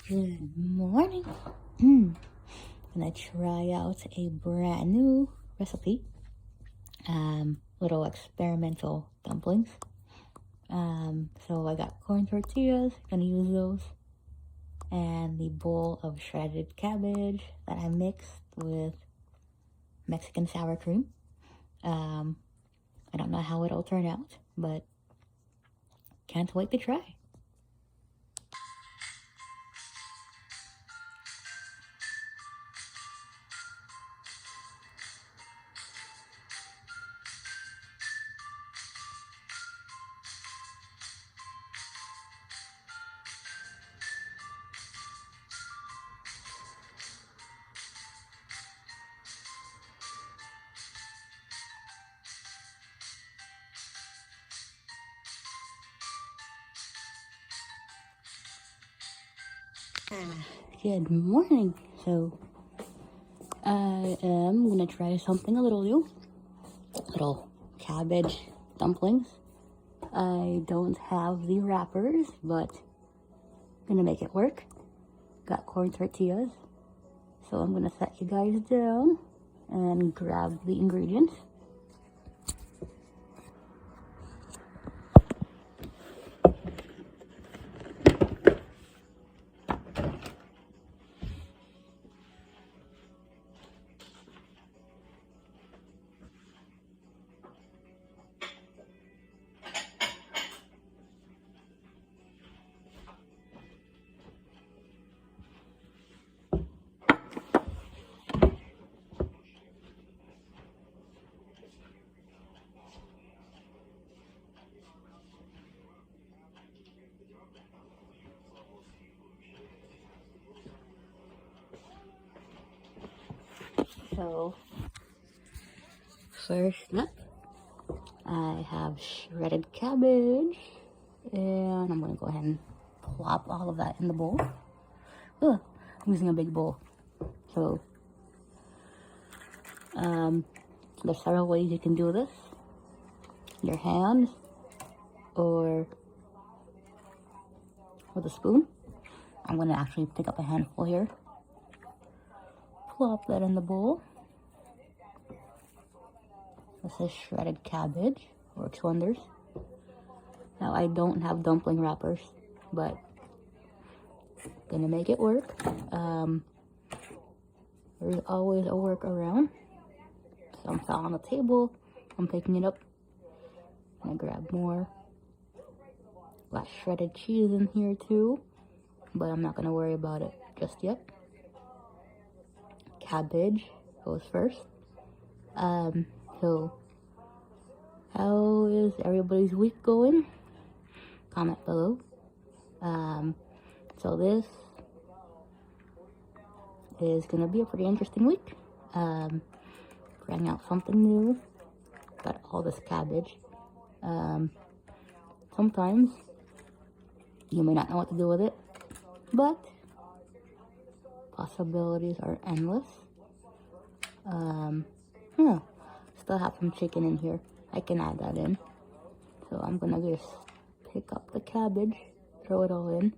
Good morning. Gonna try out a brand new recipe. Little experimental dumplings. So I got corn tortillas, gonna use those, and the bowl of shredded cabbage that I mixed with Mexican sour cream. I don't know how it'll turn out, but can't wait to try. Good morning. So I am gonna try something a little new. Little cabbage dumplings. I don't have the wrappers, but gonna make it work. Got corn tortillas. So I'm gonna set you guys down and grab the ingredients. So first up, I have shredded cabbage, and I'm gonna go ahead and plop all of that in the bowl. Ugh, I'm using a big bowl. So there's several ways you can do this. Your hands or with a spoon. I'm gonna actually pick up a handful here. Plop that in the bowl. This is shredded cabbage. Works wonders. Now I don't have dumpling wrappers, but gonna make it work. There's always a workaround. Some fell on the table. I'm picking it up. I'm gonna grab more. Got shredded cheese in here too, but I'm not gonna worry about it just yet. Cabbage goes first. So how is everybody's week going? Comment below. So this is gonna be a pretty interesting week. Trying out something new. Got all this cabbage. Sometimes you may not know what to do with it, but possibilities are endless. Still have some chicken in here. I can add that in. So I'm gonna just pick up the cabbage, throw it all in.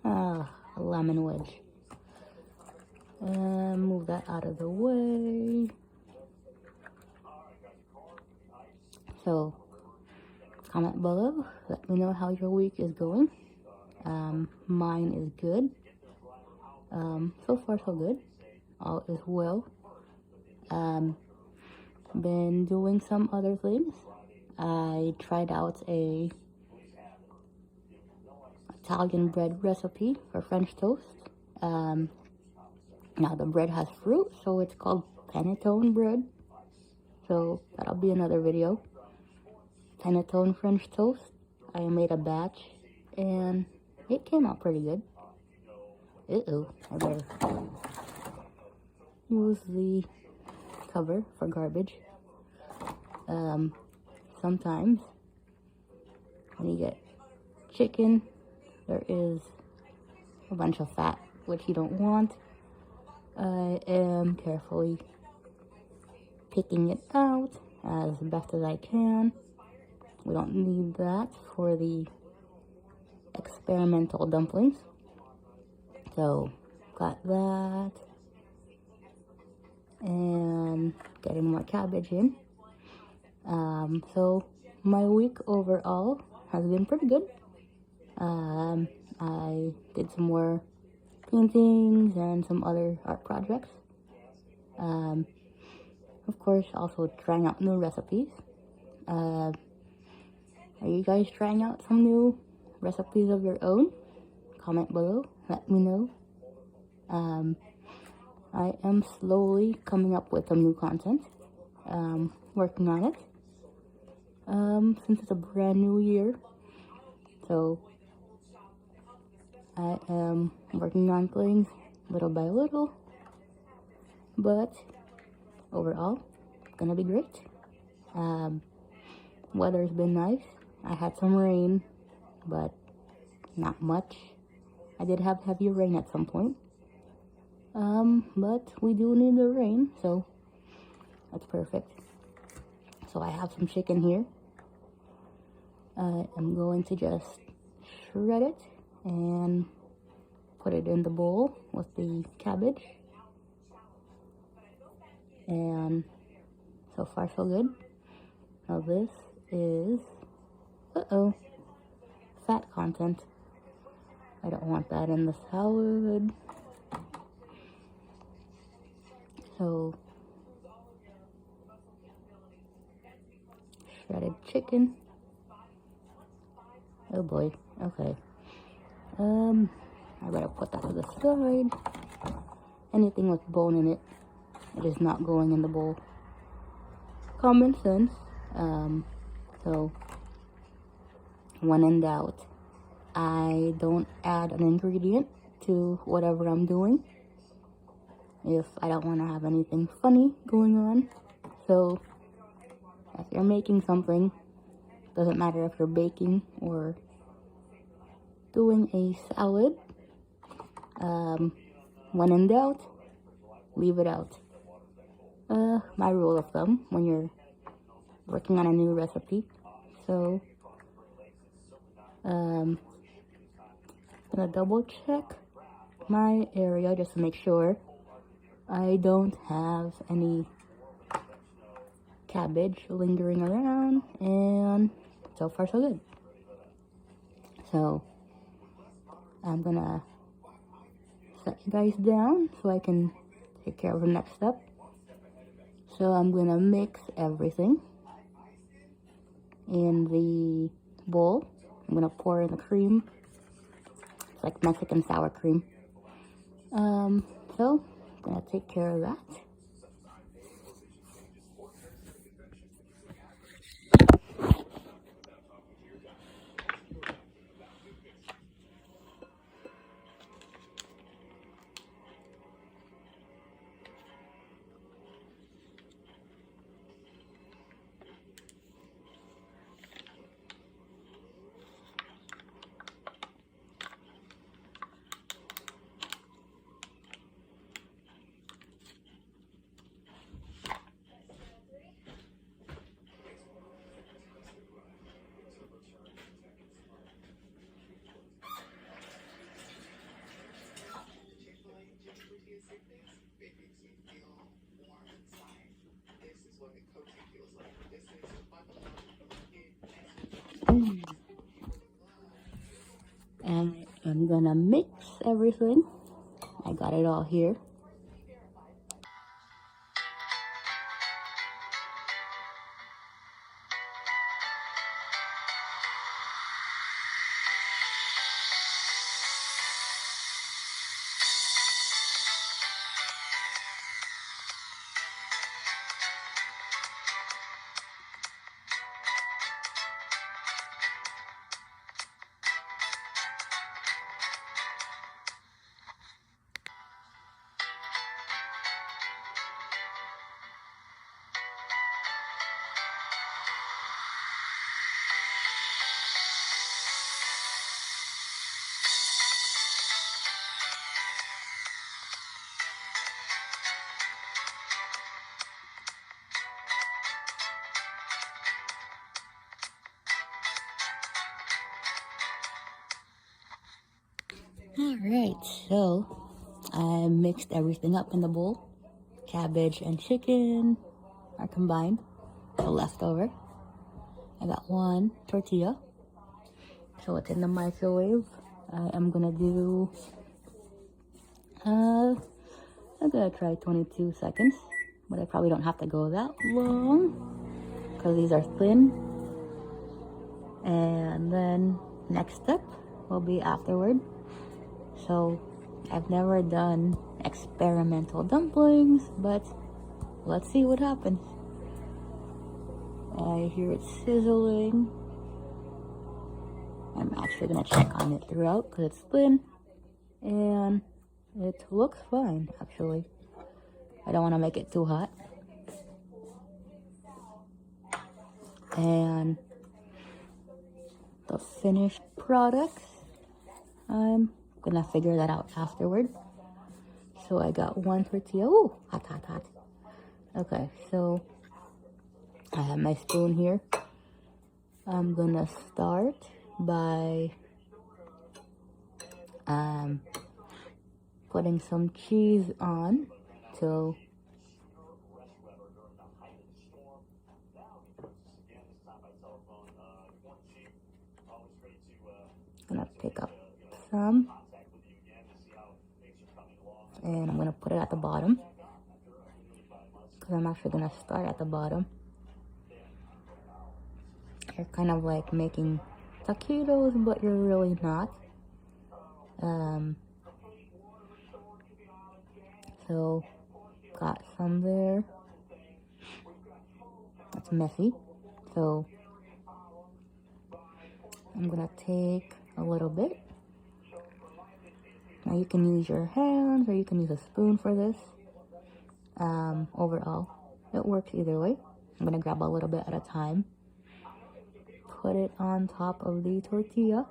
A lemon wedge. Move that out of the way. So comment below, let me know how your week is going. Mine is good. So far so good. All is well. Been doing some other things. I tried out a Italian bread recipe for French toast. Now the bread has fruit, so it's called panettone bread. So that'll be another video. Panettone French toast. I made a batch and it came out pretty good. I better use the cover for garbage. Sometimes when you get chicken, there is a bunch of fat, which you don't want. I am carefully picking it out as best as I can. we don't need that for the experimental dumplings. So got that, and getting more cabbage in. So my week overall has been pretty good. I did some more paintings and some other art projects. Of course, also trying out new recipes. Are you guys trying out some new recipes of your own? Comment below, let me know. I am slowly coming up with some new content. Working on it. Since it's a brand new year, so I am working on things little by little, but overall, it's gonna be great. Weather's been nice. I had some rain, but not much. I did have heavy rain at some point. But we do need the rain, so that's perfect. So I have some chicken here. I'm going to just shred it and put it in the bowl with the cabbage. And so far so good. Now this is, fat content. I don't want that in the salad. So, shredded chicken. Oh boy, okay. I better put that to the side. Anything with bone in it, it is not going in the bowl. Common sense. So, when in doubt, I don't add an ingredient to whatever I'm doing if I don't want to have anything funny going on. So, if you're making something, doesn't matter if you're baking or doing a salad, when in doubt, leave it out. My rule of thumb when you're working on a new recipe. So, I'm gonna double check my area just to make sure I don't have any cabbage lingering around, and so far so good. So I'm gonna set you guys down so I can take care of the next step. So I'm gonna mix everything in the bowl. I'm gonna pour in the cream. It's like Mexican sour cream. So I'm gonna take care of that. And I'm gonna mix everything. I got it all here. Alright, so I mixed everything up in the bowl. Cabbage and chicken are combined, so leftover. I got one tortilla, so it's in the microwave. I am gonna do, I'm gonna try 22 seconds, but I probably don't have to go that long because these are thin. And then next step will be afterward. So I've never done experimental dumplings, but let's see what happens. I hear it sizzling. I'm actually gonna check on it throughout because it's thin and it looks fine actually. I don't want to make it too hot. And the finished products, I'm gonna figure that out afterward. So I got one tortilla. Ooh, hot, hot, hot. Okay, so I have my spoon here. I'm gonna start by putting some cheese on. So I'm gonna pick up some and I'm gonna put it at the bottom because I'm actually gonna start at the bottom. You're kind of like making taquitos, but you're really not. So got some there. That's messy. So I'm gonna take a little bit. Now you can use your hands or you can use a spoon for this. Overall, it works either way. I'm gonna grab a little bit at a time. Put it on top of the tortilla.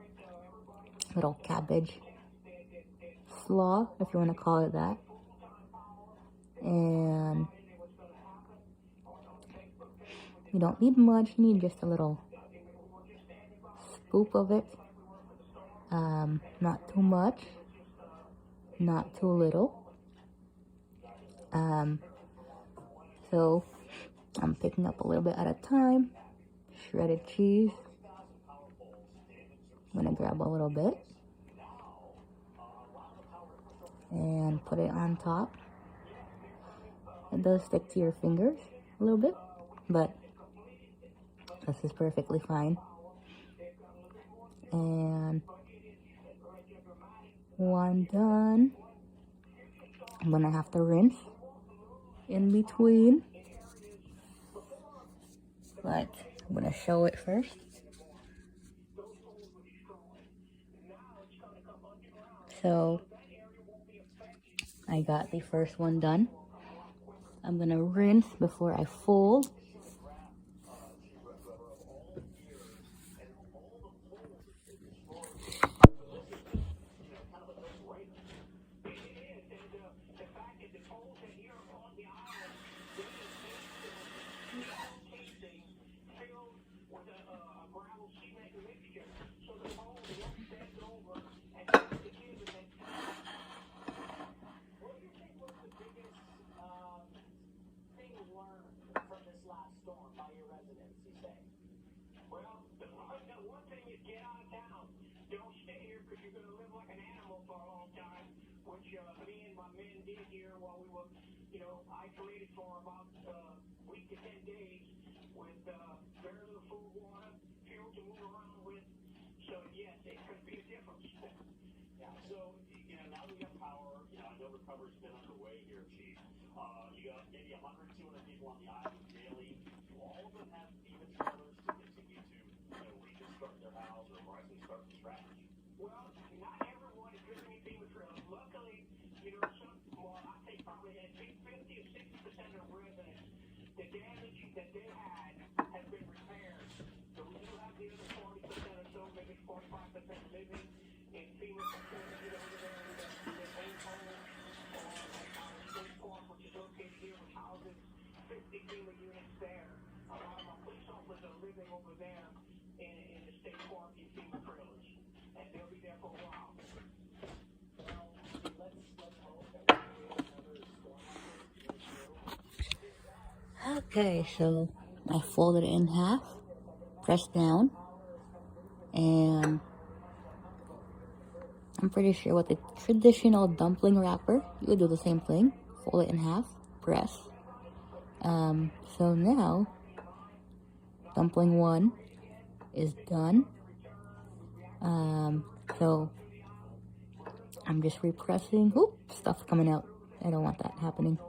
Little cabbage slaw, if you want to call it that. And you don't need much, you need just a little scoop of it. Not too much, not too little. So I'm picking up a little bit at a time. Shredded cheese. I'm gonna grab a little bit and put it on top. It does stick to your fingers a little bit, but this is perfectly fine. And one done. I'm gonna have to rinse in between, but I'm gonna show it first. So I got the first one done. I'm gonna rinse before I fold. Okay, so I folded it in half, pressed down, and I'm pretty sure with the traditional dumpling wrapper, you would do the same thing. Fold it in half, press. So now, dumpling 1 is done. So I'm just repressing. Oop, stuff's coming out. I don't want that happening.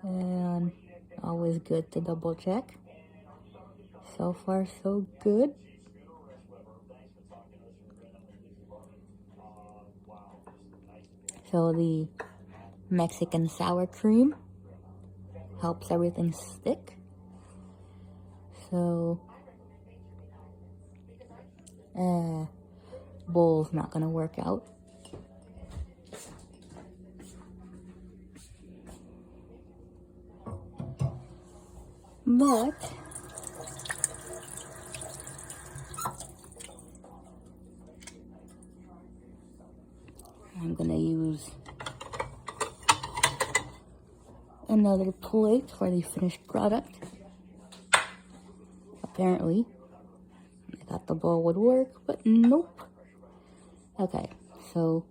And always good to double check. So far, so good. So the Mexican sour cream helps everything stick. So bowl's not gonna work out. But I'm gonna use another plate for the finished product. Apparently, I thought the bowl would work, but nope. Okay, so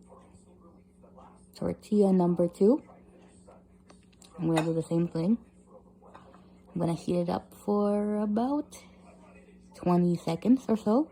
tortilla number 2. I'm gonna do the same thing. I'm gonna heat it up for about 20 seconds or so.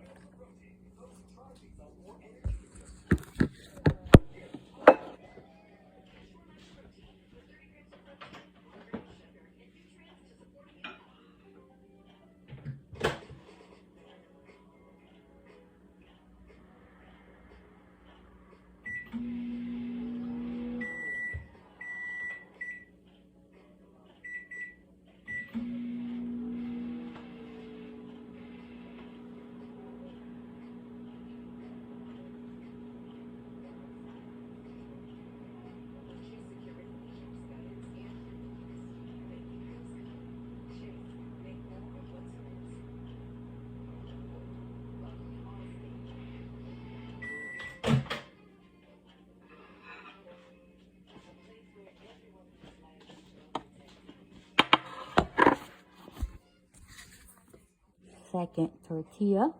Second tortilla.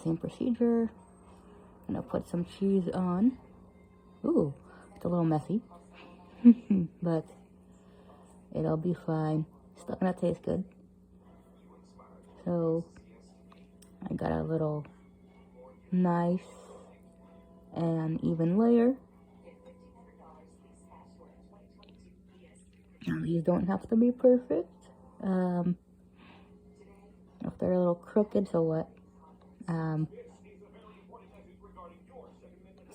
Same procedure. Gonna put some cheese on. Ooh, it's a little messy, but it'll be fine. Still gonna taste good. So I got a little nice and even layer. Now these don't have to be perfect. If they're a little crooked, so what?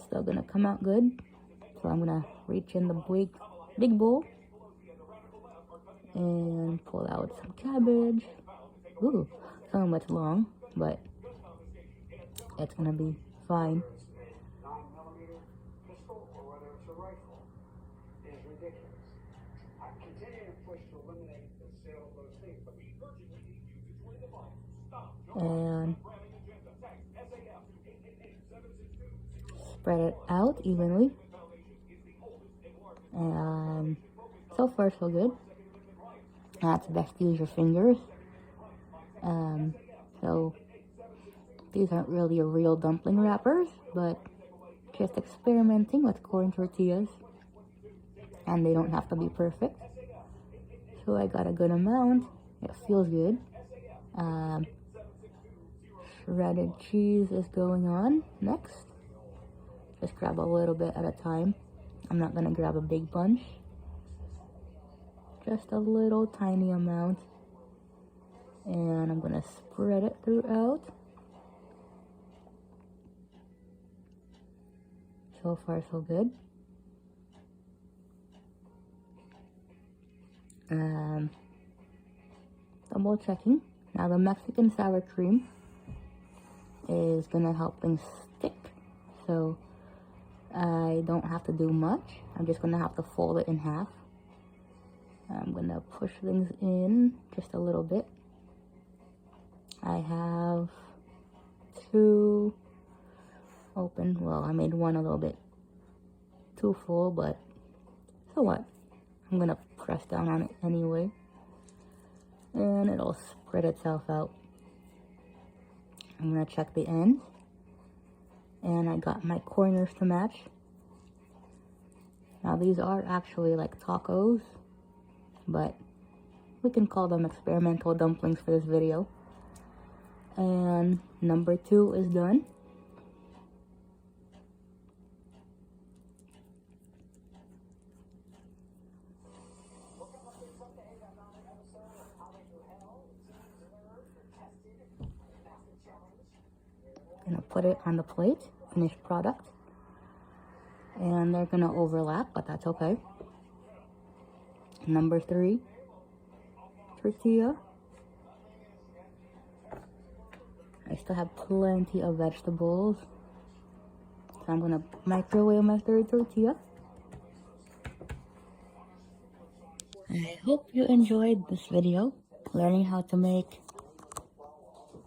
Still gonna come out good. So I'm gonna reach in the big bowl and pull out some cabbage. Ooh, so much long, but it's gonna be fine. And spread it out evenly. And so far so good. It's best to use your fingers. So these aren't really a real dumpling wrappers, but just experimenting with corn tortillas. And they don't have to be perfect. So I got a good amount. It feels good. Shredded cheese is going on next. Just grab a little bit at a time. I'm not gonna grab a big bunch. Just a little tiny amount. And I'm gonna spread it throughout. So far so good. Double checking. Now the Mexican sour cream is gonna help things stick. So I don't have to do much. I'm just gonna have to fold it in half. I'm gonna push things in just a little bit. I have 2 open. Well, I made one a little bit too full, but so what? I'm gonna press down on it anyway, and it'll spread itself out. I'm gonna check the ends, and I got my corners to match. Now these are actually like tacos, but we can call them experimental dumplings for this video. And number 2 is done. Gonna put it on the plate, finished product. And they're gonna overlap, but that's okay. Number 3, tortilla. I still have plenty of vegetables, so I'm gonna microwave my 3rd tortilla. I hope you enjoyed this video, learning how to make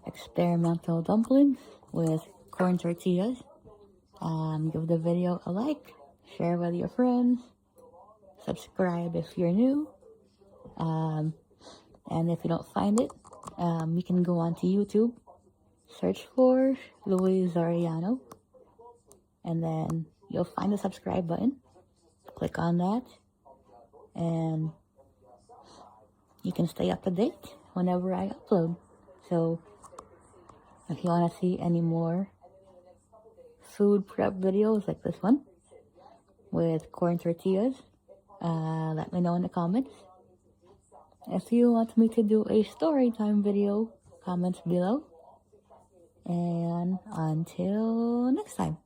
experimental dumplings with corn tortillas. Give the video a like, share with your friends, subscribe if you're new, and if you don't find it, you can go onto YouTube, search for Louise Arellano, and then you'll find the subscribe button. Click on that, and you can stay up to date whenever I upload. So if you want to see any more food prep videos like this one with corn tortillas, let me know in the comments. If you want me to do a story time video, comments below. And until next time.